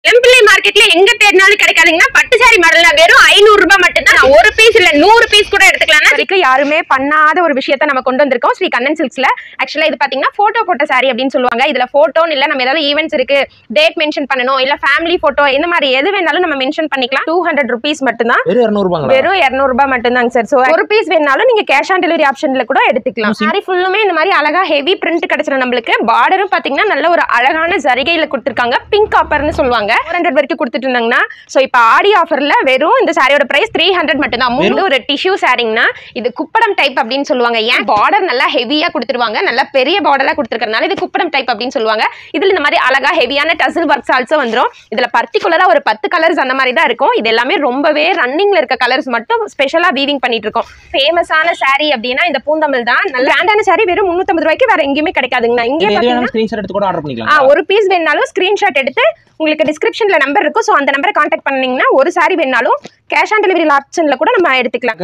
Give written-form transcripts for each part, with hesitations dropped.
எம்பிள்ளை மார்க்கெட்ல எங்க தேடினாலும் கிடைக்காதுங்கன்னா பட்டு சாரி மாடல்ல வெறும் 500 ரூபாய் மட்டும் தான். ஒரு பீஸ் இல்ல 100 பீஸ் கூட எடுத்துக்கலாம். அதுக்கு யாருமே பண்ணாத ஒரு விஷயத்தை நம்ம கொண்டு வந்திருக்கோம் ஸ்ரீ கண்ணன் சில்க்ஸ்ல. ஆக்சுவலா இது பாத்தீங்கன்னா போட்டோ போட்ட சாரி அப்படின்னு சொல்லுவாங்க. இதுல போட்டோன்னு இல்ல, நம்ம ஏதாவது ஈவென்ட்ஸ் இருக்கு, டேட் மென்ஷன் பண்ணணும், இல்ல ஃபேமிலி போட்டோ, இந்த மாதிரி எது வேணாலும் நம்ம மென்ஷன் பண்ணிக்கலாம். 200 rupees மட்டும் தான். வெறும் 200 ரூபாய் மட்டும் தாங்க சார். சோ ஒரு பீஸ் வேணாலும் நீங்க கேஷ் ஆன் டெலிவரி ஆப்ஷன்ல கூட எடுத்துக்கலாம். சாரி ஃபுல்லுமே இந்த மாதிரி அழகா ஹெவி பிரிண்ட் கிடைச்சிரும் நம்மளுக்கு. பார்டரும் பாத்தீங்கன்னா நல்ல ஒரு அழகான ஜரிகையில கொடுத்திருக்காங்க. பிங்க் காப்பர்னு சொல்லுவாங்க. 400 வரைக்கும் கொடுத்துட்டு இருந்தாங்கன்னா, சோ இப்போ ஆடி ஆஃபர்ல வெறும் இந்த சாரியோட பிரைஸ் 300 மட்டும் தான். மூணு ஒரு டிஷ்யூ சாரிங்கன்னா இது குப்படம் டைப் அப்படின்னு சொல்லுவாங்க. ஏன் பார்டர் நல்லா ஹெவியா கொடுத்துருவாங்க, நல்லா பெரிய பார்டரா கொடுத்துருக்கறனால இது குப்படம் டைப் அப்படின்னு சொல்லுவாங்க. இதுல இந்த மாதிரி அழகா ஹெவியான டசில் ஒர்க்ஸ் ஆல்சோ வந்துரும். இதுல பர்டிகுலரா ஒரு 10 கலர்ஸ் அந்த மாதிரி தான் இருக்கும். இது எல்லாமே ரொம்பவே ரன்னிங்ல இருக்க கலர்ஸ் மட்டும் ஸ்பெஷலா வீவிங் பண்ணிட்டு இருக்கோம். ஃபேமஸான சாரி அப்படின்னா இந்த பூந்தமிழ் தான். நல்ல பிராண்டான சாரி வெறும் 350 ரூபாய்க்கு வேற எங்கேயுமே கிடைக்காதுங்க. இங்கே பாத்தீங்கன்னா ஸ்கிரீன்ஷாட் எடுத்து கூட ஆர்டர் பண்ணிக்கலாம். ஒரு பீஸ் வேணாலும் ஸ்கிரீன்ஷாட் எடுத்து உங்களுக்கு டிஸ்கிரிப்ஷன்ல நம்பர் இருக்கும். சோ அந்த நம்பரை கான்டாக்ட் பண்ணீங்கன்னா ஒரு சாரி வேணாலும் கேஷ் ஆன் டெலிவரி ஆப்ஷன்ல கூட நம்ம எடுத்துக்கலாம்.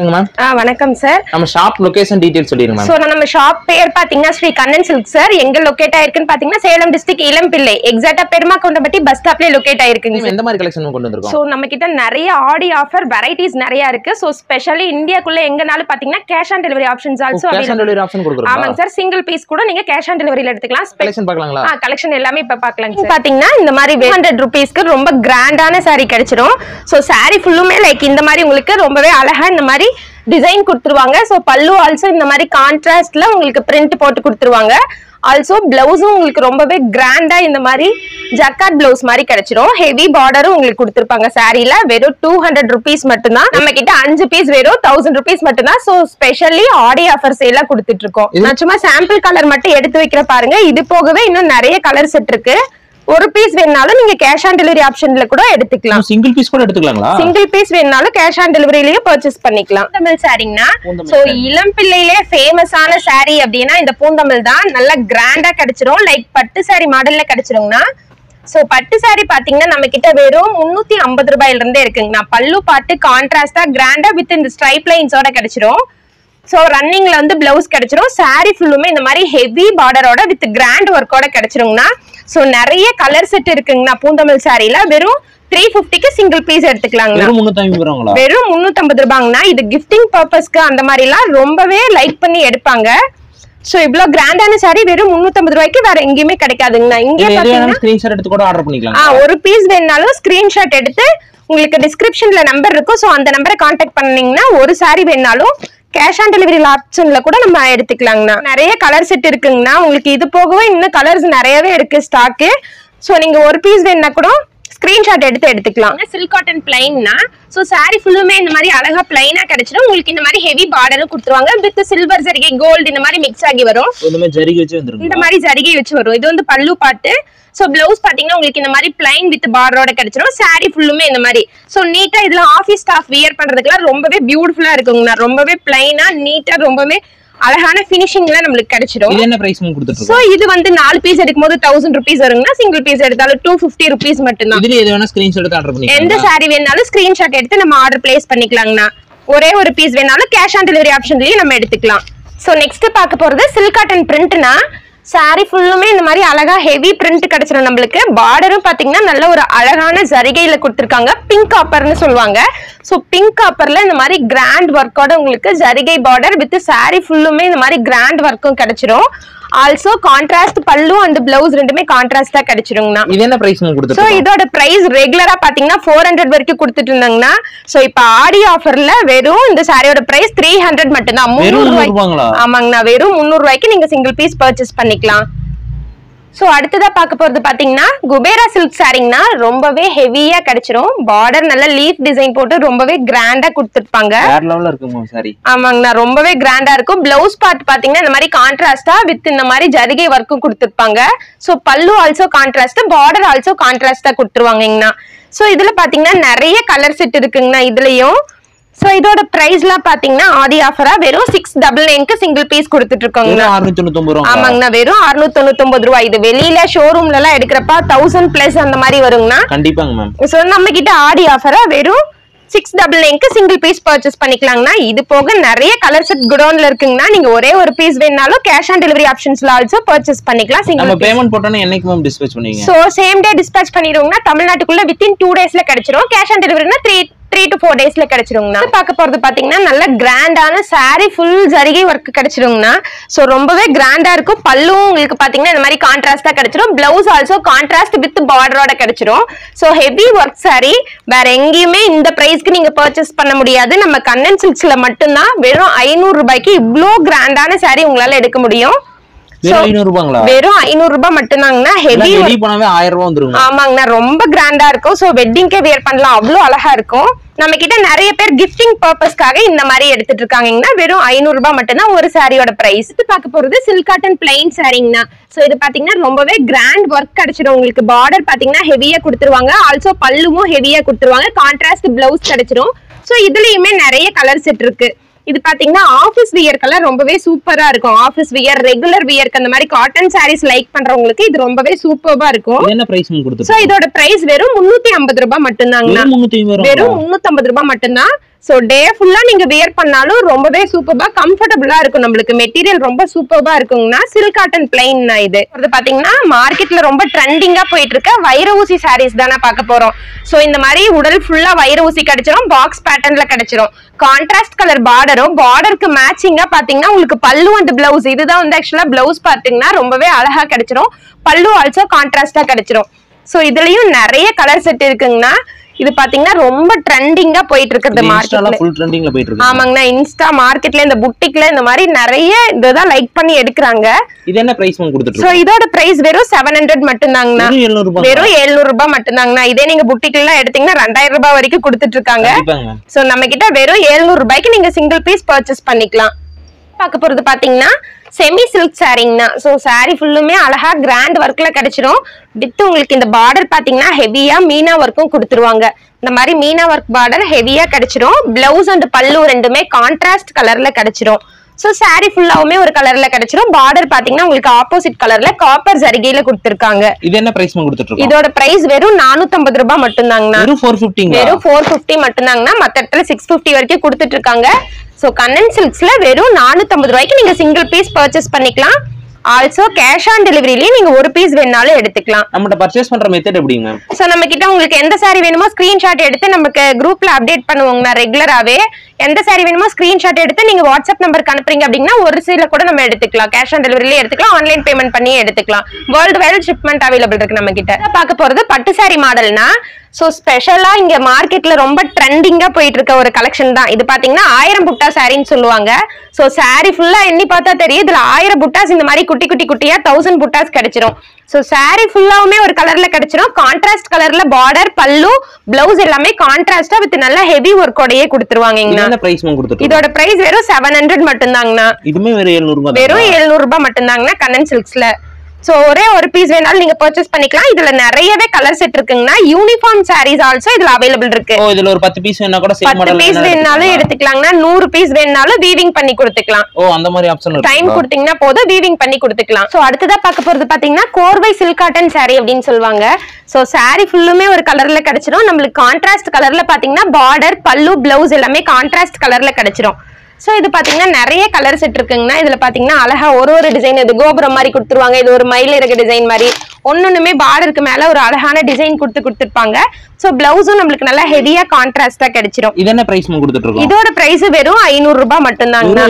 வணக்கம் சார். நம்ம ஷாப் லொகேஷன் டீடைல்ஸ் சொல்லிருங்க மேம். சோ நம்ம ஷாப் பேர் பாத்தீங்கன்னா ஸ்ரீ கண்ணன் சில்க்ஸ் சார். எங்க லொகேட் ஆயிருக்குன்னு பாத்தீங்கன்னா சேலம் டிஸ்ட்ரிக்ட் இளம்பிள்ளை, எக்ஸாக்ட்டா பெருமாக்கொண்டம்பட்டி பஸ் ஸ்டாப்ல லொகேட் ஆயிருக்குங்க. எந்த மாதிரி கலெக்ஷன் கொண்டு வந்திருக்கோம்? சோ நம்ம கிட்ட நிறைய ஆடி ஆஃபர் வெரைட்டிஸ் நிறைய இருக்கு. சோ ஸ்பெஷலி இந்தியாக்குள்ள எங்கனாலும் பாத்தீங்கன்னா cash on delivery options also cash on delivery option கொடுக்குறோம். ஆமாங்க சார். சிங்கிள் பீஸ் கூட நீங்க கேஷ் ஆன் டெலிவரியில எடுத்துக்கலாம். கலெக்ஷன் பார்க்கலாங்களா? கலெக்ஷன் எல்லாமே இப்ப பார்க்கலாம் சார். பாத்தீங்கன்னா இந்த மாதிரி 100 ரூபீஸ்க்கு ரொம்ப கிராண்டான சாரி கிடைச்சிரும். சோ சாரி ஃபுல்லுமே லைக் இந்த மாதிரி உங்களுக்கு ரொம்பவே அழகா இந்த மாதிரி டிசைன் கொடுத்துருவாங்க. சோ பல்லு ஆல்சோ இந்த மாதிரி கான்ட்ராஸ்ட்ல உங்களுக்கு பிரிண்ட் போட்டு கொடுத்துருவாங்க. ஆல்சோ பிளவுஸும் உங்களுக்கு ரொம்பவே கிராண்டா இந்த மாதிரி ஜக்கார்ட் பிளவுஸ் மாதிரி கிடைச்சிரும். ஹெவி பார்டரும் உங்களுக்கு கொடுத்துருப்பாங்க. சாரில வெறும் 200 ரூபீஸ் மட்டும் தான். நம்ம கிட்ட 5 பீஸ் வெறும் 1000 ரூபீஸ் மட்டும் தான். சோ ஸ்பெஷலி ஆடி ஆஃபர் சேலா கொடுத்துட்டு இருக்கோம். நான் சும்மா சாம்பிள் கலர் மட்டும் எடுத்து வைக்கிற பாருங்க. இது போகவே இன்னும் நிறைய கலர் செட் இருக்கு. ஒரு பீஸ் வேணாலும் நீங்க கேஷ் ஆன் டெலிவரி ஆப்ஷன்ல கூட எடுத்துக்கலாம். சிங்கிள் பீஸ் கூட எடுத்துக்கலாங்களா? சிங்கிள் பீஸ் வேணாலும் கேஷ் ஆன் டெலிவரியிலேயே பர்ச்சேஸ் பண்ணிக்கலாம். பூந்தமிழ் சாரிங்கன்னா சோ இளம்பிள்ளையிலே ஃபேமஸான சாரி அப்படின்னா இந்த பூந்தமிழ் தான். நல்லா கிராண்டா கிடைச்சிரும். லைக் பட்டு சாரி மாடல்ல கிடைச்சிருங்கன்னா சோ பட்டு சாரி பாத்தீங்கன்னா நம்ம கிட்ட வெறும் 350 ரூபாயில இருந்தே இருக்குங்க. பல்லு பாட்டு கான்ட்ராஸ்டா கிராண்டா வித் இந்த ஸ்ட்ரைப் லைன்ஸோட கிடைச்சிரும். சோ ரன்னிங்ல வந்து பிளவுஸ் கிடைச்சிரும். சாரி ஃபுல்லுமே இந்த மாதிரி ஹெவி பார்டரோட வித் கிராண்ட் ஒர்க்கோட கிடைச்சிருங்கண்ணா. சோ நிறைய கலர் செட் இருக்குங்கண்ணா பூந்தமிழ் சாரில. வெறும் 350க்கு சிங்கிள் பீஸ் எடுத்துக்கலாங்க. வெறும் 350 ரூபாங்கண்ணா. இது கிஃப்டிங் பர்பஸ்க்கு அந்த மாதிரி எல்லாம் ரொம்பவே லைக் பண்ணி எடுப்பாங்க. சோ இவ்வளவு கிராண்டான சாரி வெறும் 350 ரூபாய்க்கு வேற எங்கேயுமே கிடைக்காதுங்கண்ணா. இங்கே பாத்தீங்கன்னா ஸ்கிரீன்ஷாட் எடுத்து கூட ஆர்டர் பண்ணிக்கலாம். ஒரு பீஸ் வேணாலும் ஸ்கிரீன்ஷாட் எடுத்து உங்களுக்கு டிஸ்கிரிப்ஷன்ல நம்பர் இருக்கும். சோ அந்த நம்பரை கான்டாக்ட் பண்ணீங்கன்னா ஒரு சாரி வேணாலும் கேஷ் ஆன் டெலிவரி ஆப்ஷன்ல கூட நம்ம எடுத்துக்கலாங்கண்ணா. நிறைய கலர் செட் இருக்குங்கண்ணா. உங்களுக்கு இது போகவே இன்னும் கலர்ஸ் நிறையவே இருக்கு ஸ்டாக்கு. சோ நீங்க ஒரு பீஸ் வேணா கூட ஸ்கிரீன்ஷாட் எடுத்து எடுத்துக்கலாம். சில்க் காட்டன் பிளைன்னா சோ சாரி ஃபுல்லுமே இந்த மாதிரி அழகா பிளைனா கிடைச்சிடும். உங்களுக்கு இந்த மாதிரி ஹெவி பார்டரும் கொடுத்துருவாங்க. வித் சில்வர் ஜரிகை கோல்டு இந்த மாதிரி மிக்ஸ் ஆகி வரும். இந்த மாதிரி ஜரிகை வச்சு வரும். இது வந்து பல்லு பாட்டு. சோ பிளவுஸ் பாத்தீங்கன்னா உங்களுக்கு இந்த மாதிரி பிளைன் வித் பார்டரோட கிடைச்சிரும். சாரி ஃபுல்லுமே இந்த மாதிரி சோ நீட்டா இதுல ஆபீஸ் ஸ்டாஃப் வியர் பண்றதுக்குலாம் ரொம்பவே பியூட்டிஃபுல்லா இருக்குங்க. ரொம்பவே பிளைனா நீட்டா ரொம்பவே அழகான ஃபினிஷிங்ல நமக்கு கிடைச்சிரும். இது என்ன பிரைஸ் கொடுத்துட்டு? சோ இது வந்து 4 பீஸ் எடுக்கும்போது 1000 ரூபீஸ் வரும்னா சிங்கிள் பீஸ் எடுத்தாலும் 250 ரூபீஸ் மட்டும் தான். இதுல எது வேணா ஸ்கிரீன்ஷாட் எடுத்து ஆர்டர் பண்ணிக்கலாம். எந்த சாரி வேணாலும் ஸ்கிரீன்ஷாட் எடுத்து நம்ம ஆர்டர் பிளேஸ் பண்ணிக்கலாம்னா. ஒரே ஒரு பீஸ் வேணாலும் கேஷ் ஆன் டெலிவரி ஆப்ஷன்லயே நம்ம எடுத்துக்கலாம். சோ நெக்ஸ்ட் பார்க்க போறது சில்க் காட்டன் பிரிண்ட்னா சாரி ஃபுல்லுமே இந்த மாதிரி அழகா ஹெவி பிரிண்ட் கிடைச்சிரும் நம்மளுக்கு. பார்டரும் பாத்தீங்கன்னா நல்ல ஒரு அழகான ஜரிகையில கொடுத்திருக்காங்க. பிங்க் காப்பர்னு சொல்லுவாங்க. சோ பிங்க் காப்பர்ல இந்த மாதிரி கிராண்ட் ஒர்க்கோட உங்களுக்கு ஜரிகை பார்டர் வித் சாரி ஃபுல்லுமே இந்த மாதிரி கிராண்ட் ஒர்க்கும் கிடைச்சிரும். ஆல்சோ கான்ட்ராஸ்ட் பல்லு அண்ட் பிளவுஸ் ரெண்டுமே கான்ட்ராஸ்டா கிடைச்சிருங்கண்ணா. இது என்ன பிரைஸ் கொடுத்துட்டு? சோ இதோட பிரைஸ் ரெகுலரா பாத்தீங்கன்னா 400 வரைக்கும் கொடுத்துட்டு இருந்தாங்கண்ணா. சோ இப்ப ஆடி ஆஃபர்ல வெறும் இந்த சாரியோட பிரைஸ் 300 மட்டும் தான். 300 ரூபாய்க்கு. ஆமாங்கண்ணா. வெறும் 300 ரூபாய்க்கு நீங்க சிங்கிள் பீஸ் பர்ச்சேஸ் பண்ணிக்கலாம். சோ அடுத்ததா பார்க்க போறது பாத்தீங்கன்னா குபேரா சில்க் சாரிங்கனா ரொம்பவே ஹெவியா கிடைச்சிரும். பார்டர் நல்ல லீஃப் டிசைன் போட்டு ரொம்பவே கிராண்டா கொடுத்திருப்பாங்க. வேற லெவல்ல இருக்குமா சாரி? ஆமாங்கண்ணா. ரொம்பவே கிராண்டா இருக்கும். பிளவுஸ் பார்ட் பாத்தீங்கன்னா இந்த மாதிரி கான்ட்ராஸ்டா வித் இந்த மாதிரி ஜரிகை வர்க்கும் கொடுத்திருப்பாங்க. சோ பல்லு ஆல்சோ கான்ட்ராஸ்ட், பார்டர் ஆல்சோ கான்ட்ராஸ்டா கொடுத்துருவாங்கண்ணா. சோ இதுல பாத்தீங்கன்னா நிறைய கலர் செட் இருக்குங்கண்ணா இதுலயும். சோ இதோட பிரைஸ்லாம் பாத்தீங்கன்னா ஆடி ஆஃபரா வெறும் 699க்கு சிங்கிள் பீஸ் கொடுத்துட்டு இருக்கோங்க. 699 ரூபாய். ஆமாங்கண்ணா. வெறும் 699 ரூபாய். இது வெளியில ஷோரூம்ல எல்லாம் எடுக்கிறப்ப 1000 பிளஸ் அந்த மாதிரி வருங்கண்ணா. கண்டிப்பாங்க மேம். சோ நம்ம கிட்ட ஆடி ஆஃபரா வெறும் 699க்கு சிங்கிள் பீஸ் பர்ச்சேஸ் பண்ணிக்கலாங்கண்ணா. இது போக நிறைய கலர் செட் குடோன்ல இருக்குங்கண்ணா. நீங்க ஒரே ஒரு பீஸ் வேணாலும் கேஷ் ஆன் டெலிவரி ஆப்ஷன்ஸ்ல ஆல்சோ பர்ச்சேஸ் பண்ணிக்கலாம். நம்ம பேமெண்ட் போட்டோம்னா என்னைக்கு மேம் டிஸ்பேட்ச் பண்ணுவீங்க? சோ சேம் டே டிஸ்பேட்ச் பண்ணிடுவோம்னா தமிழ்நாட்டுக்குள்ள வித்தின் 2 டேஸ்ல கிடைச்சிரும். கேஷ் ஆன் டெலிவரினா 3 to 4 டேஸ்ல கிடைச்சிருங்கண்ணா. பார்க்க போறது பாத்தீங்கன்னா நல்ல கிராண்டான சாரி ஃபுல் ஜரிகை ஒர்க் கிடைச்சிருங்கண்ணா. சோ ரொம்பவே கிராண்டா இருக்கும். பல்லும் உங்களுக்கு பாத்தீங்கன்னா இந்த மாதிரி கான்ட்ராஸ்டா கிடைச்சிரும். பிளவுஸ் ஆல்சோ கான்ட்ராஸ்ட் வித் பார்டரோட கிடைச்சிரும். சோ ஹெவி ஒர்க் சாரி வேற எங்கேயுமே இந்த பிரைஸ்க்கு நீங்க பர்ச்சேஸ் பண்ண முடியாது. நம்ம கண்ணன் சில்க்ஸ்ல மட்டும்தான் வெறும் 500 ரூபாய்க்கு இவ்ளோ கிராண்டான சாரி உங்களால எடுக்க முடியும். வெறும் 500 ரூபாய் மட்டும்தாங்கண்ணா. ஹெவி பண்ணவே 1000 ரூபாய் வந்துரும். ஆமாங்கண்ணா, ரொம்ப கிராண்டா இருக்கும். சோ வெட்டிங்க்கே வியர் பண்ணலாம், அவ்வளவு அழகா இருக்கும். நம்ம கிட்ட நிறைய பேர் கிஃப்டிங் பர்பஸ்க்காக இந்த மாதிரி எடுத்துட்டு இருக்காங்கன்னா வெறும் 500 ரூபாய் மட்டும்தான் ஒரு சாரியோட பிரைஸ். பார்க்க போறது சில்க் காட்டன் பிளைன் சாரிங்கண்ணா. சோ இது பாத்தீங்கன்னா ரொம்பவே கிராண்ட் ஒர்க் கிடைச்சிடும் உங்களுக்கு. பார்டர் பாத்தீங்கன்னா ஹெவியா கொடுத்துருவாங்க. ஆல்சோ பல்லுவும் ஹெவியா கொடுத்துருவாங்க. கான்ட்ராஸ்ட் பிளவுஸ் கிடைச்சிடும். சோ இதுலயுமே நிறைய கலர் செட் இருக்கு. இது பாத்தீங்கன்னா ஆபீஸ் வியர்க்கெல்லாம் ரொம்பவே சூப்பரா இருக்கும். ஆபீஸ் வியர், ரெகுலர் வியர்க்கு அந்த மாதிரி காட்டன் சாரீஸ் லைக் பண்றவங்களுக்கு இது ரொம்பவே சூப்பரா இருக்கும். என்ன பிரைஸ் கொடுத்து? சோ இதோட பிரைஸ் வெறும் 350 ரூபாய் மட்டும்தாங்க. வெறும் 350 ரூபாய் மட்டும்தான். சோ டே ஃபுல்லா நீங்க வியர் பண்ணாலும் ரொம்பவே சூப்பரா கம்ஃபர்டபுளா இருக்கும். நம்மளுக்கு மெட்டீரியல் ரொம்ப சூப்பரா இருக்குங்கண்ணா. சில்க் காட்டன் பிளைன் இது பாத்தீங்கன்னா மார்க்கெட்ல ரொம்ப ட்ரெண்டிங்கா போயிட்டு இருக்க வைர ஊசி சாரீஸ் தானே பார்க்க போறோம். சோ இந்த மாதிரி உடல் ஃபுல்லா வைர ஊசி கிடைச்சிரும். பாக்ஸ் பேட்டர்ன்ல கிடைச்சிரும். கான்ட்ராஸ்ட் கலர் பார்டரும் பார்டருக்கு மேட்சிங்கா பாத்தீங்கன்னா உங்களுக்கு பல்லு அண்ட் பிளவுஸ் இதுதான் வந்து ஆக்சுவலா பிளவுஸ் பாத்தீங்கன்னா ரொம்பவே அழகா கிடைச்சிரும். பல்லு ஆல்சோ கான்ட்ராஸ்டா கிடைச்சிரும். சோ இதுலயும் நிறைய கலர் செட் இருக்குங்கண்ணா. இது பாத்தீங்கன்னா ரொம்ப ட்ரெண்டிங்கா போயிட்டு இருக்குது மார்க்கெட்ல. ஃபுல் ட்ரெண்டிங்ல போயிட்டு இருக்கு. ஆமாங்கண்ணா, இன்ஸ்டா மார்க்கெட்ல இந்த புட்டிக்ல இந்த மாதிரி நிறைய இததான் லைக் பண்ணி எடுக்கறாங்க. இது என்ன பிரைஸ் கொடுத்துட்டு? சோ இதோட பிரைஸ் வெறும் 700 மட்டும்தாங்கண்ணா. வெறும் 700 ரூபாய் மட்டும்தாங்கண்ணா. இதே நீங்க புட்டிக்ல எல்லாம் எடுத்தீங்கன்னா 2000 ரூபாய் வரைக்கும் கொடுத்துட்டு இருக்காங்க. சோ நம்ம கிட்ட வெறும் 700 ரூபாய்க்கு நீங்க சிங்கிள் பீஸ் பர்ச்சேஸ் பண்ணிக்கலாம். பார்க்க போறது பாத்தீங்கன்னா செமி சில்க் சாரிங்கண்ணா. சோ சாரி ஃபுல்லுமே அழகா கிராண்ட் ஒர்க்ல கிடைச்சிரும். வித் உங்களுக்கு இந்த பார்டர் பாத்தீங்கன்னா ஹெவியா மீனா ஒர்க்கும் கொடுத்துருவாங்க. இந்த மாதிரி மீனா ஒர்க் பார்டர் ஹெவியா கிடைச்சிரும். பிளவுஸ் அண்ட் பல்லு ரெண்டுமே கான்ட்ராஸ்ட் கலர்ல கிடைச்சிரும். சோ சாரி ஃபுல்லாவுமே ஒரு கலர்ல கிடைச்சிரும். பார்டர் பாத்தீங்கன்னா உங்களுக்கு ஆப்போசிட் கலர்ல காப்பர் ஜரிகையில கொடுத்திருக்காங்க. இது என்ன பிரைஸ் கொடுத்துட்டு இருக்கோம்? இதோட பிரைஸ் வெறும் 450 ரூபாய் மட்டும்தாங்கண்ணா. வெறும் 450. வெறும் 450 மட்டும்தாங்கண்ணா. மத்த இடத்துல 650 வரைக்கும் கொடுத்துட்டு இருக்காங்க. சோ கண்ணன் சில்க்ஸ்ல வெறும் 450 ரூபாய்க்கு நீங்க சிங்கிள் பீஸ் பர்ச்சேஸ் பண்ணிக்கலாம். ஆல்சோ கேஷ் ஆன் டெலிவரியிலேயே நீங்க ஒரு பீஸ் வேணாலும் எடுத்துக்கலாம். நம்மகிட்ட பர்ச்சேஸ் பண்ற மெத்தட் எப்படிங்க? சோ நம்ம கிட்ட உங்களுக்கு எந்த சாரி வேணுமோ ஸ்கிரீன்ஷாட் எடுத்து நமக்கு குரூப்ல அப்டேட் பண்ணுவோங்கண்ணா. ரெகுலராவே எந்த சாரி வேணுமோ ஸ்கிரீன்ஷாட் எடுத்து நீங்க வாட்ஸ்அப் நம்பருக்கு அனுப்புறீங்க அப்படின்னா ஒரு சீல கூட நம்ம எடுத்துக்கலாம். கேஷ் ஆன் டெலிவரியிலே எடுத்துக்கலாம். ஆன்லைன் பேமெண்ட் பண்ணி எடுத்துக்கலாம். வேர்ல்டு வைட் ஷிப்மெண்ட் அவைலபிள் இருக்கு நம்ம கிட்ட. பார்க்க போறது பட்டு சாரி மாடல்னா சோ ஸ்பெஷலா இங்க மார்க்கெட்ல ரொம்ப ட்ரெண்டிங்கா போயிட்டு இருக்க ஒரு கலெக்ஷன் தான் இது. பாத்தீங்கன்னா 1000 புட்டா சாரின்னு சொல்லுவாங்க. சோ சாரி ஃபுல்லா எண்ணி பார்த்தா தெரியும். இதுல 1000 புட்டாஸ் இந்த மாதிரி குட்டி குட்டி குட்டியா 1000 புட்டாஸ் கிடைச்சிரும். சோ சாரி ஃபுல்லாவுமே ஒரு கலர்ல கிடைச்சிரும். கான்ட்ராஸ்ட் கலர்ல பார்டர், பல்லு, பிளவுஸ் எல்லாமே கான்ட்ராஸ்டா வித் நல்ல ஹெவி ஒர்க்கோடயே கொடுத்துருவாங்க. இதோட பிரைஸ் வெறும் 700 மட்டும்தாங்கண்ணா. இதுமே வெறும் 700 ரூபாய். வெறும் 700 ரூபாய் மட்டும்தாங்கண்ணா கண்ணன் சில்க்ஸ்ல. சோ ஒரே ஒரு பீஸ் வேணாலும் நீங்க பர்ச்சேஸ் பண்ணிக்கலாம். இதுல நிறையவே கலர் செட் இருக்குங்கண்ணா. யூனிஃபார்ம் சாரீஸ் ஆல்சோ இதுல அவைலபிள் இருக்கு. ஓ இதுல ஒரு 10 பீஸ் வேணா கூட சேம் மாடல் 10 பீஸ் வேணாலும் எடுத்துக்கலாம்னா 100 பீஸ் வேணாலும் வீவிங் பண்ணி கொடுத்துக்கலாம். ஓ அந்த மாதிரி ஆப்ஷன் இருக்கு. டைம் கொடுத்தீங்கன்னா போதும் வீவிங் பண்ணி கொடுத்துக்கலாம். சோ அடுத்ததா பார்க்க போறது பாத்தீங்கன்னா கோர்வை சில்க் காட்டன் சாரி அப்படின்னு சொல்லுவாங்க. சோ சாரி ஃபுல்லுமே ஒரு கலர்ல கிடைச்சிரும். நம்மளுக்கு கான்ட்ராஸ்ட் கலர்ல பாத்தீங்கன்னா பார்டர், பல்லு, பிளவுஸ் எல்லாமே கான்ட்ராஸ்ட் கலர்ல கிடைச்சிரும். சோ இது பாத்தீங்கன்னா நிறைய கலர் செட் இருக்குங்கண்ணா. இதுல பாத்தீங்கன்னா அழகா ஒரு டிசைன் இது கோபுரம் மாதிரி கொடுத்துருவாங்க. இது ஒரு மயில் இறகு டிசைன் மாதிரி ஒண்ணுமே பார்டருக்கு மேல ஒரு அழகான டிசைன் கொடுத்துருப்பாங்க. சோ பிளவுஸும் நம்மளுக்கு நல்லா ஹெவியா கான்ட்ராஸ்டா கிடைச்சிரும். இது என்ன பிரைஸ் கொடுத்துட்டு இருக்கோம்? இதோட பிரைஸ் வெறும் 500 ரூபாய் மட்டும்தாங்கண்ணா.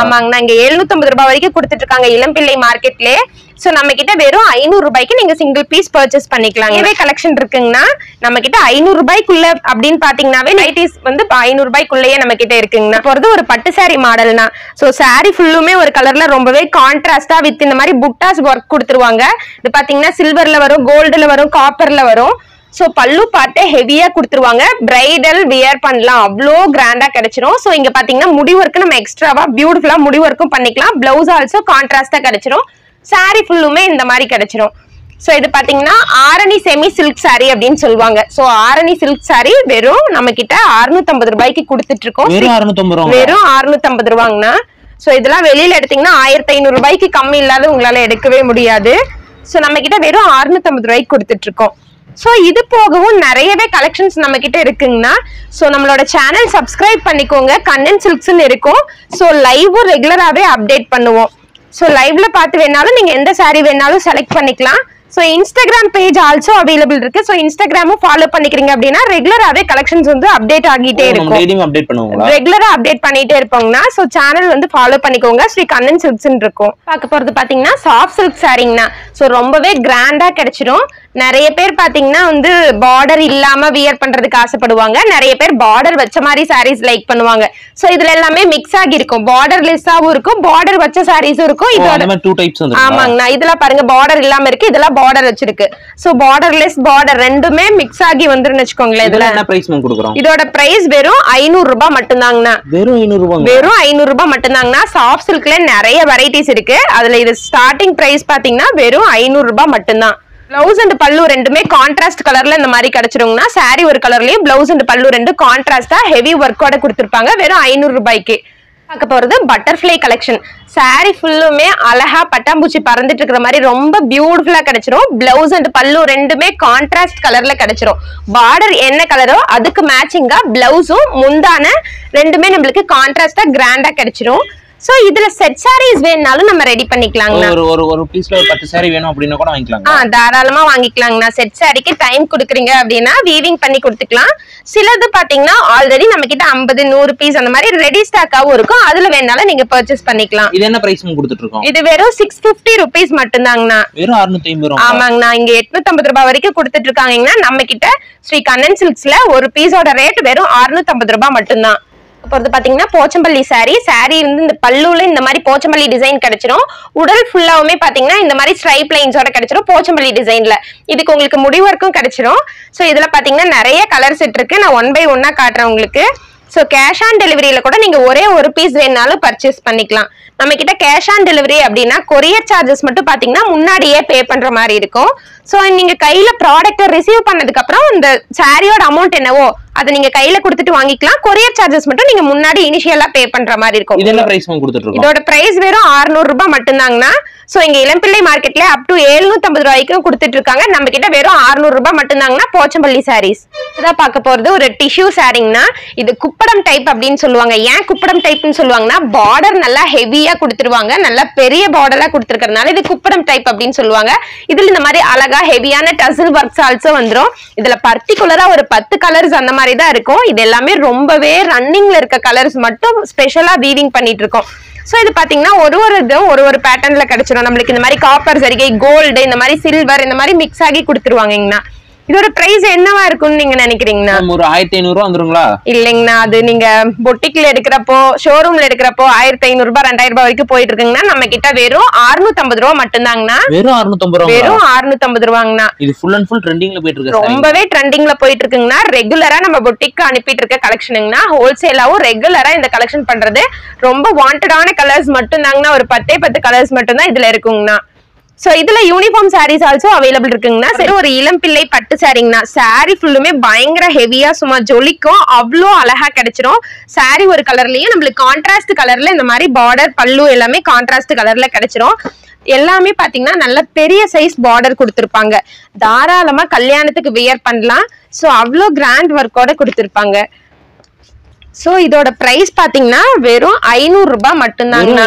ஆமாங்கண்ணா, இங்க 750 ரூபாய் வரைக்கும் கொடுத்துட்டு இருக்காங்க இளம்பிள்ளை மார்க்கெட்லயே. சோ நம்ம கிட்ட வெறும் 500 ரூபாய்க்கு நீங்க சிங்கிள் பீஸ் பர்ச்சேஸ் பண்ணிக்கலாம். இதே கலெக்ஷன் இருக்குங்கண்ணா. நம்ம கிட்ட 500 ரூபாய்க்குள்ள அப்படின்னு பாத்தீங்கன்னாவே நைட்டிஸ் வந்து 500 ரூபாய்க்குள்ளேயே நம்ம கிட்ட இருக்குங்கண்ணா. போறது ஒரு பட்டு சாரி மாடல்னா. சோ சாரி ஃபுல்லுமே ஒரு கலர்ல ரொம்பவே கான்ட்ராஸ்டா வித் இந்த மாதிரி புட்டாஸ் ஒர்க் கொடுத்துருவாங்க. இது பாத்தீங்கன்னா சில்வர்ல வரும், கோல்டுல வரும், காப்பர்ல வரும். சோ பல்லு பார்ட்டே ஹெவியா கொடுத்துருவாங்க. பிரைடல் வியர் பண்ணலாம், அவ்வளோ கிராண்டா கிடைச்சிரும். சோ இங்க பாத்தீங்கன்னா முடி ஒர்க்கு நம்ம எக்ஸ்ட்ராவா பியூட்டிஃபுல்லா முடி ஒர்க்கும் பண்ணிக்கலாம். பிளவுஸ் ஆல்சோ கான்ட்ராஸ்டா கிடைச்சிரும். சாரி ஃபுல்லுமே இந்த மாதிரி கிடைச்சிரும். சோ இது பாத்தீங்கன்னா ஆரணி செமி சில்க் சாரி அப்படின்னு சொல்லுவாங்க. சோ ஆரணி சில்க் சாரி வெறும் நம்ம கிட்ட 650 ரூபாய்க்கு கொடுத்துட்டு இருக்கோம். வெறும் 650 ரூபாங்கண்ணா. சோ இதெல்லாம் வெளியில எடுத்தீங்கன்னா 1500 ரூபாய்க்கு கம்மி இல்லாத உங்களால எடுக்கவே முடியாது. சோ நம்ம கிட்ட வெறும் 650 ரூபாய்க்கு கொடுத்துட்டு இருக்கோம். சோ இது போகவும் நிறையவே கலெக்ஷன்ஸ் நம்ம கிட்ட இருக்குங்கண்ணா. சோ நம்மளோட சேனல் சப்ஸ்கிரைப் பண்ணிக்கோங்க. கண்ணன் சில்க்ஸ்னு இருக்கும். சோ லைவும் ரெகுலராகவே அப்டேட் பண்ணுவோம். சோ லைவ்ல பார்த்து வேணாலும் நீங்க எந்த saree வேணாலும் செலக்ட் பண்ணிக்கலாம். So Instagram page also available இருக்கு. சோ இன்ஸ்டாகிராமும் ஃபாலோ பண்ணிக்கிறீங்க அப்படின்னா ரெகுலராகவே கலெக்ஷன்ஸ் வந்து அப்டேட் ஆகிட்டே இருக்கும். ரெகுலரா அப்டேட் பண்ணிட்டே இருப்போங்கண்ணா. சோ சேனல் வந்து ஃபாலோ பண்ணிக்கோங்க. ஸ்ரீ கண்ணன் சில்க்ஸ்னு இருக்கும். பார்க்க போறது பாத்தீங்கன்னா சாஃப்ட் சில்க் சாரீங்கண்ணா. சோ ரொம்பவே கிராண்டா கிடைச்சிடும். நிறைய பேர் பாத்தீங்கன்னா வந்து பார்டர் இல்லாம வியர் பண்றதுக்கு ஆசைப்படுவாங்க. நிறைய பேர் பார்டர் வச்ச மாதிரி சாரீஸ் லைக் பண்ணுவாங்க. சோ இதுல எல்லாமே மிக்ஸ் ஆகி இருக்கும். பார்டர் லெஸ்ஸாவும் இருக்கும், பார்டர் வச்ச சாரீஸும் இருக்கும். இதோட டூ டைப்ஸ் வந்து ஆமாங்கண்ணா. இதுல பாருங்க பார்டர் இல்லாம இருக்கு, இதெல்லாம் பார்டர் வச்சிருக்கு. சோ பார்டர்லெஸ் பார்டர் ரெண்டுமே மிக்ஸ் ஆகி வந்துருன்னு வச்சுக்கோங்களேன். இதுல என்ன பிரைஸ் கொடுக்குறோம்? இதோட பிரைஸ் வெறும் 500 ரூபாய் மட்டும்தாங்கண்ணா. வெறும் 500 ரூபாய் மட்டும்தாங்கண்ணா. சாஃப்ட் சில்க்ல நிறைய வெரைட்டிஸ் இருக்கு. அதுல இது ஸ்டார்டிங் பிரைஸ் பாத்தீங்கன்னா வெறும் 500 ரூபாய் மட்டும்தான். பிளவுஸ் அண்ட் பல்லு ரெண்டுமே கான்ட்ராஸ்ட் கலர்ல இந்த மாதிரி கிடைச்சிருங்கன்னா சாரி ஒரு கலர்லயும் பிளவுஸ் அண்ட் பல்லு ரெண்டு கான்ட்ராஸ்டா ஹெவி ஒர்க்கோட கொடுத்திருப்பாங்க. வெறும் 500 ரூபாய்க்கு. பார்க்க போறது பட்டர்ஃப்ளை கலெக்ஷன். சாரி ஃபுல்லுமே அழகா பட்டாம்பூச்சி பறந்துட்டு இருக்கிற மாதிரி ரொம்ப பியூட்டிஃபுல்லா கிடைச்சிரும். பிளவுஸ் அண்ட் பல்லு ரெண்டுமே கான்ட்ராஸ்ட் கலர்ல கிடைச்சிரும். பார்டர் என்ன கலரோ அதுக்கு மேட்சிங்கா பிளவுஸும் முந்தான ரெண்டுமே நம்மளுக்கு கான்ட்ராஸ்டா கிராண்டா கிடைச்சிரும். சோ இதுல செட் சாரீஸ் வேணாலும் நம்ம ரெடி பண்ணிக்கலாங்க. ஒரு பீஸ்ல ஒரு 10 சாரி வேணும் அப்படினா கூட வாங்கிக்கலாம். தாராளமா வாங்கிக்கலாங்கண்ணா. செட் சாரிக்கு டைம் கொடுக்குறீங்க அப்படின்னா வீவிங் பண்ணி கொடுத்துக்கலாம். சிலது பாத்தீங்கன்னா ஆல்ரெடி நம்ம கிட்ட 50 100 பீஸ் அந்த மாதிரி ரெடி ஸ்டாக்காவும் இருக்கும். அதுல வேணாலும் நீங்க பர்ச்சேஸ் பண்ணிக்கலாம். இது என்ன பிரைஸ் கொடுத்துட்டு இருக்கோம்? இது வெறும் 650 ரூபீஸ் மட்டும்தாங்கண்ணா. வெறும் 650. ஆமாங்கண்ணா. இங்க 850 ரூபாய் வரைக்கும் கொடுத்துட்டு இருக்காங்கன்னா நம்ம கிட்ட ஸ்ரீ கண்ணன் சில்க்ஸ்ல ஒரு பீஸோட ரேட் வெறும் 650 ரூபாய் மட்டும்தான். போறது பாத்தீங்கன்னா போச்சம்பள்ளி சாரி. சாரி வந்து இந்த பல்லுல இந்த மாதிரி போச்சம்பள்ளி டிசைன் கிடைச்சிரும். உடல் ஃபுல்லாவுமே பாத்தீங்கன்னா இந்த மாதிரி ஸ்ட்ரைப் லைன்ஸோட கிடைச்சிரும் போச்சம்பள்ளி டிசைன்ல. இதுக்கு உங்களுக்கு முடிவர்க்கும் கிடைச்சிரும். சோ இதுல பாத்தீங்கன்னா நிறைய கலர் செட் இருக்கு. நான் 1 by 1 காட்டுறேன் உங்களுக்கு. சோ கேஷ் ஆன் டெலிவரியில கூட நீங்க ஒரே ஒரு பீஸ் வேணாலும் பர்ச்சேஸ் பண்ணிக்கலாம். நம்ம கிட்ட கேஷ் ஆன் டெலிவரி அப்படின்னா கொரியர் சார்ஜஸ் மட்டும் பாத்தீங்கன்னா முன்னாடியே பே பண்ற மாதிரி இருக்கும். சோ நீங்க கையில ப்ராடக்ட் ரிசீவ் பண்ணதுக்கு அப்புறம் இந்த சாரியோட அமௌண்ட் என்னவோ அதை நீங்க கையில கொடுத்துட்டு வாங்கிக்கலாம். கொரியர் சார்ஜஸ் மட்டும் நீங்க முன்னாடி இனிஷியலா பே பண்ற மாதிரி இருக்கும். இது என்ன பிரைஸ் கொடுத்துட்டு இருக்கோம்? இதோட பிரைஸ் வெறும் 600 ரூபாய் மட்டும்தாங்கண்ணா. சோ இங்க இளம்பிள்ளை மார்க்கெட்ல அப் டு 750 ரூபாய்க்கும் கொடுத்துட்டு இருக்காங்க. நம்ம கிட்ட வெறும் 600 ரூபாய் மட்டும்தாங்கண்ணா. போச்சம்பள்ளி சாரீஸ் இதான் பார்க்க போறது. ஒரு டிஷ்யூ சாரிங்கண்ணா. இது குப்படம் டைப் அப்படின்னு சொல்லுவாங்க. ஏன் குப்படம் டைப்னு சொல்லுவாங்கன்னா பார்டர் நல்லா ஹெவியா கொடுத்துருவாங்க. நல்லா பெரிய பார்டரா கொடுத்துருக்கறதுனால இது குப்படம் டைப் அப்படின்னு சொல்லுவாங்க. இதுல இந்த மாதிரி அழகா ஹெவியான டசில் ஒர்க்ஸ் ஆல்சோ வந்துரும். இதுல பர்டிகுலரா ஒரு 10 கலர்ஸ் அந்த மாதிரி தான் இருக்கும். இது எல்லாமே ரொம்பவே ரன்னிங்ல இருக்க கலர்ஸ் மட்டும் ஸ்பெஷலா வீவிங் பண்ணிட்டு இருக்கோம். சோ இது பாத்தீங்கன்னா ஒரு பேட்டர்ன்ல கிடைச்சிடும். நம்மளுக்கு இந்த மாதிரி காப்பர் சரிகை, கோல்டு, இந்த மாதிரி சில்வர் இந்த மாதிரி மிக்ஸ் ஆகி கொடுத்துருவாங்கங்கண்ணா. இதோட பிரைஸ் என்னவா இருக்கும்னு நீங்க நினைக்கிறீங்கன்னா? ஒரு 1500 ரூபாய் வந்துருங்களா? இல்லைங்கண்ணா. அது நீங்க பொட்டிக்ல எடுக்கிறப்போ ஷோரூம்ல எடுக்கிறப்போ 1500 ரூபாய் 2000 ரூபாய் வரைக்கும் போயிட்டு இருக்குங்கன்னா நம்ம கிட்ட வெறும் 650 ரூபாய் மட்டும்தாங்கண்ணா. வெறும் 650 ரூபாங்கண்ணா. இது ஃபுல் அண்ட் ஃபுல் ட்ரெண்டிங்ல போயிட்டு இருக்கு. ரொம்பவே ட்ரெண்டிங்ல போயிட்டு இருக்குங்கண்ணா. ரெகுலரா நம்ம பொட்டிக்கு அனுப்பிட்டு இருக்க கலெக்ஷனுங்கண்ணா. ஹோல்சேலாவும் ரெகுலரா இந்த கலெக்ஷன் பண்றது. ரொம்ப வாண்டடான கலர்ஸ் மட்டும்தாங்கண்ணா. ஒரு 10 கலர்ஸ் மட்டும்தான் இதுல இருக்குங்கண்ணா. சோ இதுல யூனிஃபார்ம் சாரீஸ் ஆல்சோ அவைலபிள் இருக்குங்கண்ணா. சரி ஒரு இளம்பிள்ளை பட்டு சாரிங்கண்ணா. சாரி ஃபுல்லுமே பயங்கர ஹெவியா சும்மா ஜொலிக்கும். அவ்வளோ அழகா கிடைச்சிரும். சாரி ஒரு கலர்லயும் நம்மளுக்கு கான்ட்ராஸ்ட் கலர்ல இந்த மாதிரி பார்டர் பல்லு எல்லாமே கான்ட்ராஸ்ட் கலர்ல கிடைச்சிரும். எல்லாமே பாத்தீங்கன்னா நல்ல பெரிய சைஸ் பார்டர் கொடுத்திருப்பாங்க. தாராளமா கல்யாணத்துக்கு வியர் பண்ணலாம். சோ அவ்வளோ கிராண்ட் ஒர்க்கோட கொடுத்திருப்பாங்க. சோ இதோட பிரைஸ் பாத்தீங்கன்னா வெறும் 500 ரூபாய் மட்டும்தாங்கண்ணா.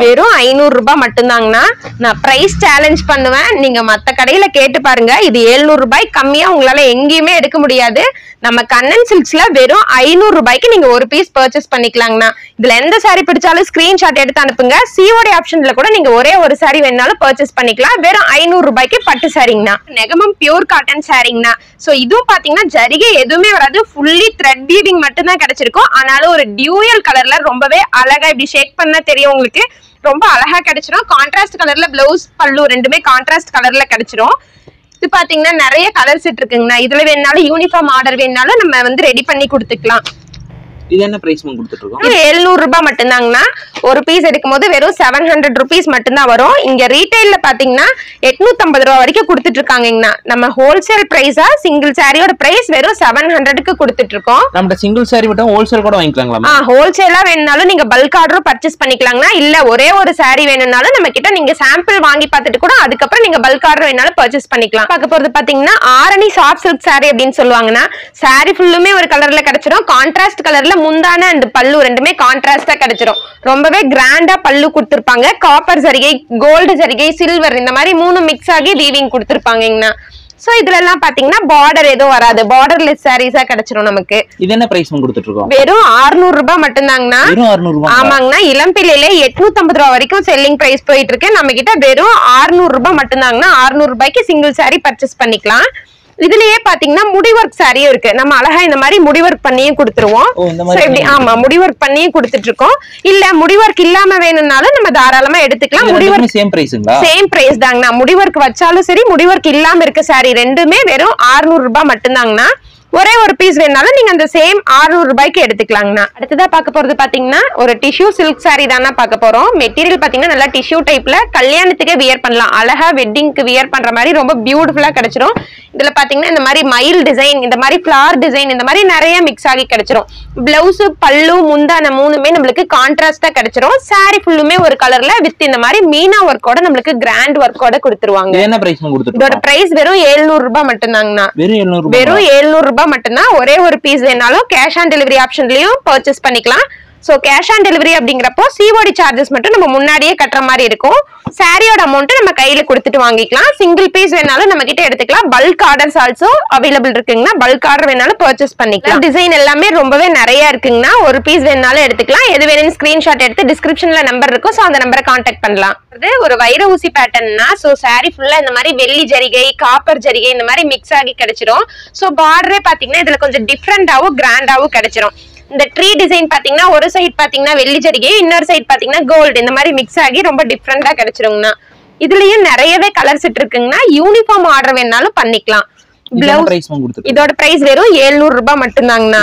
வெறும் 500 ரூபாய் மட்டும்தாங்கண்ணா. நான் பிரைஸ் சேலஞ்ச் பண்ணுவேன். நீங்க மத்த கடையில கேட்டு பாருங்க. இது 700 ரூபாய் கம்மியா உங்களால எங்கேயுமே எடுக்க முடியாது. நம்ம கண்ணன் சில்க்ஸ்ல வெறும் 500 ரூபாய்க்கு நீங்க ஒரு பீஸ் பர்ச்சேஸ் பண்ணிக்கலாங்கண்ணா. இதுல எந்த சாரி பிடிச்சாலும் ஸ்கிரீன்ஷாட் எடுத்து அனுப்புங்க. சிஓடி ஆப்ஷன்ல கூட நீங்க ஒரே ஒரு சாரி வேணாலும் பர்ச்சேஸ் பண்ணிக்கலாம். வெறும் 500 ரூபாய்க்கு பட்டு சாரிங்கண்ணா. நெகமம் பியூர் காட்டன் சாரிங்கண்ணா. சோ இதுவும் பாத்தீங்கன்னா ஜரிகை எதுவுமே வராது. ஃபுல்லி த்ரெட் வீவிங் மட்டும் தான் கிடைச்சிருக்கும். ஆனாலும் ஒரு டியூயல் கலர்ல ரொம்பவே அழகா இப்படி ஷேக் பண்ணா தெரியும் உங்களுக்கு. ரொம்ப அழகா கிடைச்சிரும். கான்ட்ராஸ்ட் கலர்ல பிளவுஸ் பல்லு ரெண்டுமே கான்ட்ராஸ்ட் கலர்ல கிடைச்சிரும். இது பாத்தீங்கன்னா நிறைய கலர் செட் இருக்குங்கண்ணா. இதுல வேணாலும் யூனிஃபார்ம் ஆர்டர் வேணாலும் நம்ம வந்து ரெடி பண்ணி கொடுத்துக்கலாம். இது என்ன பிரைஸ் கொடுத்துட்டு இருக்கோம்? 700 ரூபாய் மட்டும்தாங்கண்ணா. ஒரு பீஸ் எடுக்கும்போது வெறும் 700 rupees மட்டும்தான் வரும். இங்க ரீட்டைல்ல பாத்தீங்கன்னா 850 ரூபாய் வரைக்கும் கொடுத்துட்டு இருக்காங்கண்ணா. நம்ம ஹோல்சேல் பிரைஸா சிங்கிள் சாரியோட பிரைஸ் வெறும் 700க்கு கொடுத்துட்டு இருக்கோம். நம்ம சிங்கிள் சாரி மட்டும் ஹோல்சேல் கூட வாங்கிக்கலாங்களா? ஹோல்சேலா வேணும்னாலும் நீங்க பல்க் ஆர்டர் பர்ச்சேஸ் பண்ணிக்கலாங்கண்ணா. இல்ல ஒரே ஒரு சாரி வேணும்னாலும் நம்ம கிட்ட நீங்க சாம்பிள் வாங்கி பார்த்துட்டு கூட அதுக்கப்புறம் நீங்க பல்க் ஆர்டர் வேணாலும் பர்ச்சேஸ் பண்ணிக்கலாம். பார்க்க போறது பாத்தீங்கன்னா ஆரணி சாஃப்ட் சில்க் சாரி அப்படின்னு சொல்லுவாங்கன்னா, சாரி ஃபுல்லுமே ஒரு கலர்ல கிடைச்சிரும். கான்ட்ராஸ்ட் கலர்ல முந்தான அந்த பல்லு ரெண்டுமே கான்ட்ராஸ்டா கிடைச்சிரும். ரொம்பவே கிராண்டா பல்லு கொடுத்திருப்பாங்க. காப்பர் ஜரிகை, கோல்டு ஜரிகை, சில்வர் இந்த மாதிரி 3 மிக்ஸ் ஆகி வீவிங் கொடுத்திருப்பாங்கண்ணா. சோ இதுல எல்லாம் பாத்தீங்கன்னா பார்டர் எதுவும் வராது. பார்டர்லெஸ் சாரீஸா கிடைச்சிரும் நமக்கு. இது என்ன பிரைஸ் கொடுத்துட்டு இருக்கோம்? வெறும் 600 ரூபாய் மட்டும்தாங்கண்ணா. வெறும் 600 ரூபாய். ஆமாங்கண்ணா. இளம்பிள்ளையில 850 ரூபாய் வரைக்கும் செல்லிங் பிரைஸ் போயிட்டு இருக்கு. நம்ம கிட்ட வெறும் 600 ரூபாய் மட்டும்தாங்கண்ணா. 600 ரூபாய்க்கு சிங்கிள் சாரி பர்ச்சேஸ் பண்ணிக்கலாம். இதுலயே பாத்தீங்கன்னா முடி ஒர்க் சாரியும் இருக்கு. நம்ம அழகா இந்த மாதிரி முடி ஒர்க் பண்ணியும் கொடுத்துருவோம். ஆமா, முடி ஒர்க் பண்ணியும் கொடுத்துட்டு இருக்கோம். இல்ல முடி ஒர்க் இல்லாம வேணும்னாலும் நம்ம தாராளமா எடுத்துக்கலாம். முடி ஒர்க் சேம் பிரைஸ்ங்களா? சேம் பிரைஸ் தாங்கண்ணா. முடி ஒர்க் வச்சாலும் சரி, முடி ஒர்க் இல்லாம இருக்க சாரி ரெண்டுமே வெறும் 600 ரூபாய் மட்டும்தாங்கண்ணா. ஒரே ஒரு பீஸ் வேணாலும் நீங்க அந்த சேம் 600 ரூபாய்க்கு எடுத்துக்கலாங்கண்ணா. அடுத்ததா பார்க்க போறது பாத்தீங்கன்னா ஒரு டிஷ்யூ சில்க் சாரி தானே பார்க்க போறோம். மெட்டீரியல் பாத்தீங்கன்னா நல்லா டிஷ்யூ டைப்ல கல்யாணத்துக்கே வியர் பண்ணலாம். அழகா வெட்டிங்க்கு வியர் பண்ற மாதிரி ரொம்ப பியூட்டிஃபுல்லா கிடைச்சிரும். இதுல பாத்தீங்கன்னா இந்த மாதிரி மயில் டிசைன், இந்த மாதிரி ஃபிளவர் டிசைன், இந்த மாதிரி நிறைய மிக்ஸ் ஆகி கிடைச்சிரும். பிளவுஸ், பல்லு, முந்தான மூணுமே நம்மளுக்கு கான்ட்ராஸ்டா கிடைச்சிரும். சாரி ஃபுல்லுமே ஒரு கலர்ல வித் இந்த மாதிரி மீனா ஒர்க்கோட நம்மளுக்கு கிராண்ட் ஒர்க்கோட கொடுத்துருவாங்க. என்ன பிரைஸ் கொடுத்துட்டு? இதோட பிரைஸ் வெறும் 700 ரூபாய் மட்டும்தாங்கண்ணா. வெறும் 700 ரூபாய் மட்டும்தான். ஒரே ஒரு பீஸ் வேணாலும் கேஷ் ஆன் டெலிவரி ஆப்ஷன்லயும் பர்ச்சேஸ் பண்ணிக்கலாம். சோ கேஷ் ஆன் டெலிவரி அப்படிங்கிறப்போ சிஓடி சார்ஜஸ் மட்டும் நம்ம முன்னாடியே கட்டுற மாதிரி இருக்கும். சாரியோட அமௌண்ட் நம்ம கையில கொடுத்துட்டு வாங்கிக்கலாம். சிங்கிள் பீஸ் வேணாலும் நம்ம கிட்ட எடுத்துக்கலாம். பல்க் ஆர்டர்ஸ் ஆல்சோ அவைலபிள் இருக்குங்கண்ணா. பல்க் ஆர்டர் வேணாலும் பர்ச்சேஸ் பண்ணிக்கலாம். டிசைன் எல்லாமே ரொம்பவே நிறைய இருக்குங்கண்ணா. ஒரு பீஸ் வேணாலும் எடுத்துக்கலாம். எது வேணும்னு ஸ்கிரீன்ஷாட் எடுத்து டிஸ்கிரிப்ஷன்ல நம்பர் இருக்கும். சோ அந்த நம்பரை கான்டாக்ட் பண்ணலாம். ஒரு வைர ஊசி பேட்டர்ன்னா சோ சாரி ஃபுல்லா இந்த மாதிரி வெள்ளி ஜரிகை, காப்பர் ஜரிகை இந்த மாதிரி மிக்ஸ் ஆகி கிடைச்சிரும். சோ பார்டரே பாத்தீங்கன்னா இதுல கொஞ்சம் டிஃப்ரெண்டாவும் கிராண்டாவும் கிடைச்சிரும். இந்த ட்ரீ டிசைன் பாத்தீங்கன்னா ஒரு சைடு பாத்தீங்கன்னா வெள்ளி ஜரிகை, இன்னொரு சைடு பாத்தீங்கன்னா கோல்டு இந்த மாதிரி மிக்ஸ் ஆகி ரொம்ப டிஃப்ரெண்டா கிடைச்சிருங்கண்ணா. இதுலயும் நிறையவே கலர் செட் இருக்குங்கண்ணா. யூனிஃபார்ம் ஆர்டர் வேணாலும் பண்ணிக்கலாம். இதோட பிரைஸ் வெறும் 700 ரூபாய் மட்டும்தாங்கண்ணா.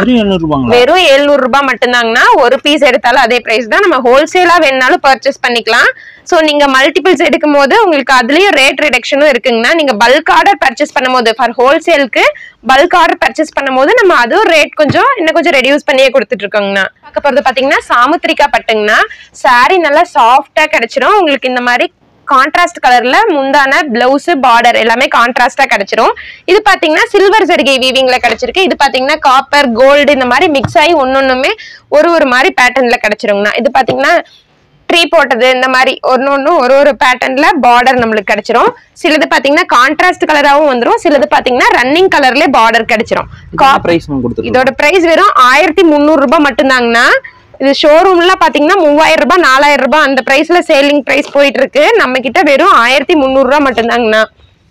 வெறும் 700 ரூபாய் மட்டும்தாங்கண்ணா. ஒரு பீஸ் எடுத்தாலும் அதே பிரைஸ் தான். நம்ம ஹோல்சேலா வேணாலும் பர்ச்சேஸ் பண்ணிக்கலாம். சோ நீங்க மல்டிபிள்ஸ் எடுக்கும் போது உங்களுக்கு அதுலயும் ரேட் ரிடக்ஷனும் இருக்குங்கண்ணா. நீங்க பல்க் ஆர்டர் பர்ச்சேஸ் பண்ணும்போது ஃபார் ஹோல்சேலுக்கு பல்க் ஆர்டர் பர்ச்சேஸ் பண்ணும்போது நம்ம அதுவும் ரேட் இன்னும் கொஞ்சம் ரெடியூஸ் பண்ணியே கொடுத்துட்டு இருக்கோங்கண்ணா. பார்க்க போறது பாத்தீங்கன்னா சாமுத்திரிகா பட்டுங்கண்ணா. சாரி நல்லா சாஃப்டா கிடைச்சிரும். உங்களுக்கு இந்த மாதிரி கான்ட்ராஸ்ட் கலர்ல முந்தான, பிளவுஸ், பார்டர் எல்லாமே கான்ட்ராஸ்டா கிடைச்சிரும். இது பாத்தீங்கன்னா சில்வர் ஜரிகை வீவிங்ல கிடைச்சிருக்கு. இது பாத்தீங்கன்னா காப்பர், கோல்டு இந்த மாதிரி மிக்ஸ் ஆகி ஒன்னொன்னுமே ஒரு மாதிரி பேட்டர்ன்ல கிடைச்சிருங்கண்ணா. இது பாத்தீங்கன்னா ட்ரீ போட்டது இந்த மாதிரி ஒரு பேட்டர்ன்ல பார்டர் நம்மளுக்கு கிடைச்சிரும். சிலது பாத்தீங்கன்னா கான்ட்ராஸ்ட் கலராவும் வந்துரும். சிலது பாத்தீங்கன்னா ரன்னிங் கலர்ல பார்டர் கிடைச்சிரும். இதோட பிரைஸ் வெறும் 1300 ரூபாய் மட்டும்தாங்கண்ணா. இது ஷோரூம்ல பாத்தீங்கன்னா 3000 ரூபாய், 4000 ரூபாய் அந்த பிரைஸ்ல சேலிங் பிரைஸ் போயிட்டு இருக்கு. நம்ம கிட்ட வெறும் 1300 ரூபாய் மட்டும்தாங்கண்ணா.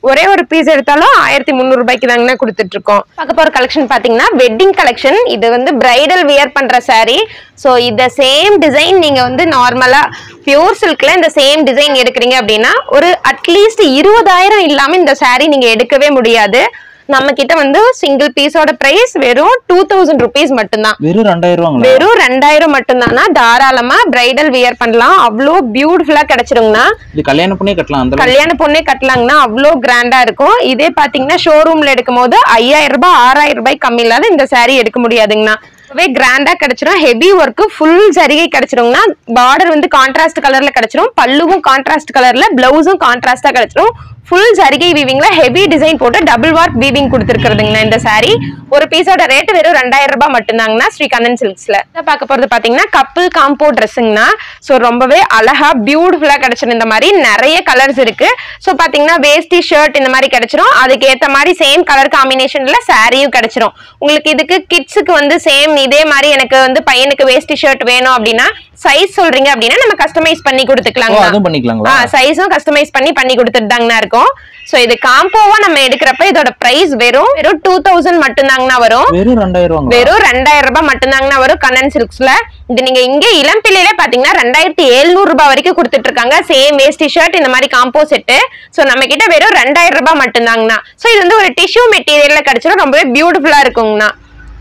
ஒரே ஒரு பீஸ் எடுத்தாலும் 1300 ரூபாய்க்கு தாங்கண்ணா கொடுத்துட்டு இருக்கோம். பார்க்க போற கலெக்ஷன் பாத்தீங்கன்னா வெட்டிங் கலெக்ஷன். இது பிரைடல் வியர் பண்ற சாரி. சோ இந்த சேம் டிசைன் நீங்க நார்மலா பியூர் சில்க்ல இந்த சேம் டிசைன் எடுக்கிறீங்க அப்படின்னா ஒரு அட்லீஸ்ட் 20000 இல்லாம இந்த சாரி நீங்க எடுக்கவே முடியாது. நம்ம கிட்ட சிங்கிள் பீஸோட பிரைஸ் வெறும் 2000 rupees மட்டும்தான். வெறும் 2000 வெறும் 2000 மட்டும்தானா. தாராளமா பிரைடல் வியர் பண்ணலாம். அவ்வளோ பியூட்டிஃபுல்லா கிடைச்சிருங்கண்ணா. இது கல்யாண பொண்ணே கட்டலாம். கல்யாண பொண்ணே கட்டலாங்கண்ணா. அவ்வளோ கிராண்டா இருக்கும். இதே பாத்தீங்கன்னா ஷோரூம்ல எடுக்கும் போது 5000 ரூபாய், 6000 ரூபாய் கம்மி இல்லாத இந்த சாரி எடுக்க முடியாதுங்கண்ணா. கிராண்டா கிடைச்சிரும். ஹெவி ஒர்க் ஃபுல் ஜரிகை கிடைச்சிருங்கண்ணா. பார்டர் கான்ட்ராஸ்ட் கலர்ல கிடைச்சிரும். பல்லுவும் கான்ட்ராஸ்ட் கலர்ல, பிளவுஸும் கான்ட்ராஸ்டா கிடைச்சிரும். ஃபுல் ஜரிகை வீவிங்ல ஹெவி டிசைன் போட்டு டபுள் வார்ப் வீவிங் கொடுத்துருக்குறதுங்கண்ணா. இந்த சாரி ஒரு பீஸோட ரேட் வெறும் 2000 ரூபாய் மட்டும்தாங்கண்ணா. ஸ்ரீ கண்ணன் சில்க்ஸ்ல பார்க்க போறது பாத்தீங்கன்னா கப்பிள் காம்போ ட்ரெஸ்ஸுங்கண்ணா. சோ ரொம்பவே அழகா பியூட்டிஃபுல்லா கிடைச்சிரும். இந்த மாதிரி நிறைய கலர்ஸ் இருக்கு. சோ பாத்தீங்கன்னா வேஸ்டி, ஷர்ட் இந்த மாதிரி கிடைச்சிரும். அதுக்கு ஏத்த மாதிரி சேம் கலர் காம்பினேஷன்ல சாரியும் கிடைச்சிரும். உங்களுக்கு இதுக்கு கிட்ஸுக்கு சேம் இதே மாதிரி எனக்கு பையனுக்கு வேஸ்டி ஷர்ட் வேணும் அப்படின்னா சைஸ் சொல்றீங்க அப்படின்னா நம்ம கஸ்டமைஸ் பண்ணி கொடுத்துக்கலாங்க. சைஸும் கஸ்டமைஸ் பண்ணி கொடுத்துட்டு தாங்கண்ணா இருக்கும். சோ இது காம்போவா நம்ம எடுக்கிறப்ப இதோட பிரைஸ் வெறும் 2000 மட்டும்தாங்கண்ணா வரும். வெறும் 2000 ரூபாய் மட்டும்தாங்கண்ணா வரும் கண்ணன் சில்க்ஸ்ல. இது நீங்க இங்க இளம்பிள்ளையில பாத்தீங்கன்னா 2700 ரூபாய் வரைக்கும் கொடுத்துட்டு இருக்காங்க. சேம் வேஸ்டி ஷர்ட் இந்த மாதிரி காம்போ செட்டு. சோ நம்ம கிட்ட வெறும் 2000 ரூபாய் மட்டும்தாங்கண்ணா. சோ இது ஒரு டிஷ்யூ மெட்டீரியல்ல கிடைச்சிரும். ரொம்பவே பியூட்டிஃபுல்லா இருக்குங்கண்ணா.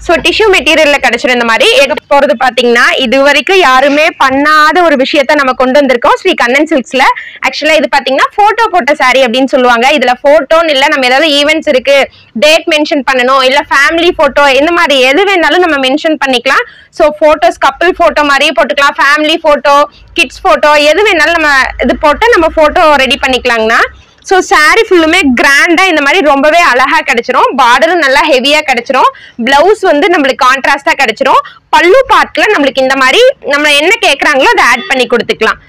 ஸோ டிஷ்யூ மெட்டீரியல்ல கிடைச்சிடும் இந்த மாதிரி போறது பாத்தீங்கன்னா இது வரைக்கும் யாருமே பண்ணாத ஒரு விஷயத்த நம்ம கொண்டு வந்திருக்கோம் ஸ்ரீ கண்ணன் சில்க்ஸ்ல. ஆக்சுவலா இது பாத்தீங்கன்னா போட்டோ போட்ட சாரி அப்படின்னு சொல்லுவாங்க. இதுல போட்டோன்னு இல்ல, நம்ம ஏதாவது ஈவெண்ட்ஸ் இருக்கு, டேட் மென்ஷன் பண்ணணும், இல்ல ஃபேமிலி போட்டோ, இந்த மாதிரி எது வேணாலும் நம்ம மென்ஷன் பண்ணிக்கலாம். ஸோ போட்டோஸ் கப்பிள் போட்டோ மாதிரியே போட்டுக்கலாம், ஃபேமிலி போட்டோ, கிட்ஸ் போட்டோ, எது வேணாலும் நம்ம இது போட்டு நம்ம போட்டோ ரெடி பண்ணிக்கலாங்கண்ணா. ஸோ சாரி ஃபுல்லுமே கிராண்டா இந்த மாதிரி ரொம்பவே அழகா கிடைச்சிரும். பார்டரும் நல்லா ஹெவியா கிடைச்சிரும். பிளவுஸ் வந்து நம்மளுக்கு கான்ட்ராஸ்டா கிடைச்சிரும். பல்லு பார்ட்ல நம்மளுக்கு இந்த மாதிரி நம்ம என்ன கேட்கறாங்களோ அதை ஆட் பண்ணி கொடுத்துக்கலாம்.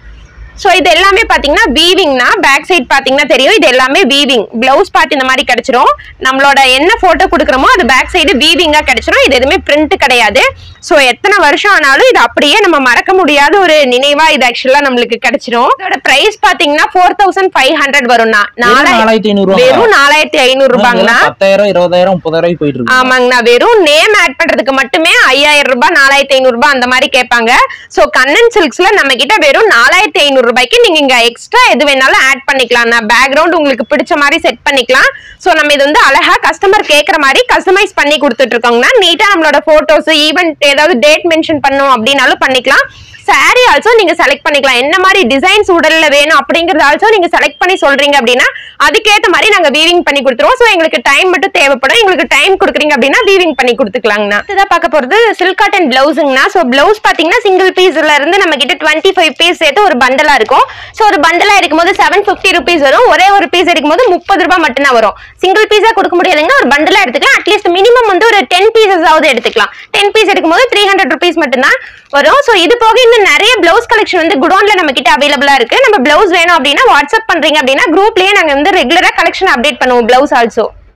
ஸோ இது எல்லாமே பாத்தீங்கன்னா வீவிங்னா, பேக் சைட் பாத்தீங்கன்னா தெரியும், இது எல்லாமே வீவிங். பிளவுஸ் பார்ட் இந்த மாதிரி கிடைச்சிரும். நம்மளோட என்ன போட்டோ கொடுக்குறோமோ அது பேக் சைடு வீவிங்கா கிடைச்சிரும். இது எதுவுமே பிரிண்ட் கிடையாது. ஸோ எத்தனை வருஷம் ஆனாலும் இது அப்படியே நம்ம மறக்க முடியாத ஒரு நினைவா இது ஆக்சுவலா நம்மளுக்கு கிடைச்சிரும். இதோட பிரைஸ் பாத்தீங்கன்னா 4500 வரும்னா, 4500 வெறும் 4500 ரூபாங்கண்ணா. 10,000 20,000 30,000 போயிட்டு இருக்கு. ஆமாங்கண்ணா, வெறும் நேம் ஆட் பண்றதுக்கு மட்டுமே 5000 ரூபாய் 4500 ரூபாய் அந்த மாதிரி கேட்பாங்க. ஸோ கண்ணன் சில்க்ஸ்ல நம்ம கிட்ட வெறும் 4500 ரூபாய்க்கு நீங்க இங்க எக்ஸ்ட்ரா எது வேணாலும் ஆட் பண்ணிக்கலாம். பேக்ரவுண்ட் உங்களுக்கு பிடிச்ச மாதிரி செட் பண்ணிக்கலாம். சோ நம்ம இது வந்து அழகா கஸ்டமர் கேக்குற மாதிரி கஸ்டமைஸ் பண்ணி கொடுத்துட்டு இருக்கோம்னா, நீட்டா நம்மளோட போட்டோஸ், ஈவென்ட் ஏதாவது டேட் மென்ஷன் பண்ணணும் அப்படின்னாலும் பண்ணிக்கலாம். சாரி ஆல்சோ நீங்க செலக்ட் பண்ணிக்கலாம், என்ன மாதிரி டிசைன்ஸ் உடல்ல வேணும் அப்படிங்கறது ஆல்சோ நீங்க செலக்ட் பண்ணி சொல்றீங்க அப்படின்னா அதுக்கேற்ற மாதிரி நாங்க வீவிங் பண்ணி கொடுத்துருவோம். சோ எங்களுக்கு டைம் மட்டும் தேவைப்படும். எங்களுக்கு டைம் கொடுக்குறீங்க அப்படின்னா வீவிங் பண்ணி கொடுத்துக்கலாங்கண்ணா. இதான் பார்க்க போறது சில்க் காட்டன் பிளவுஸுங்கண்ணா. சோ பிளவுஸ் பாத்தீங்கன்னா சிங்கிள் பீஸ்ல இருந்து நம்ம கிட்ட 25 பீஸ் சேர்த்து ஒரு பண்டலா இருக்கும். சோ ஒரு பண்டலா எடுக்கும்போது 750 rupees வரும். ஒரே ஒரு பீஸ் எடுக்கும்போது 30 ரூபாய் மட்டும் தான் வரும். சிங்கிள் பீஸா கொடுக்க முடியாதுங்க, ஒரு பண்டலா எடுத்துக்கலாம். அட்லீஸ்ட் மினிமம் வந்து ஒரு 10 பீசஸ் ஆவது எடுத்துக்கலாம். 10 பீஸ் எடுக்கும்போது 300 rupees மட்டும் தான் வரும். சோ இது போக இன்னும் நிறைய பிளவுஸ் கலெக்ஷன் வந்து குடோன்ல நம்ம கிட்ட அவைலபிளா இருக்கு. நம்ம பிளவுஸ் வேணும் அப்படின்னா வாட்ஸ்அப் பண்றீங்க அப்படின்னா குரூப்லயே நாங்க வந்து ரெகுலரா கலெக்ஷன் அப்டேட் பண்ணுவோம் பிளவுஸ் ஆல்சோ.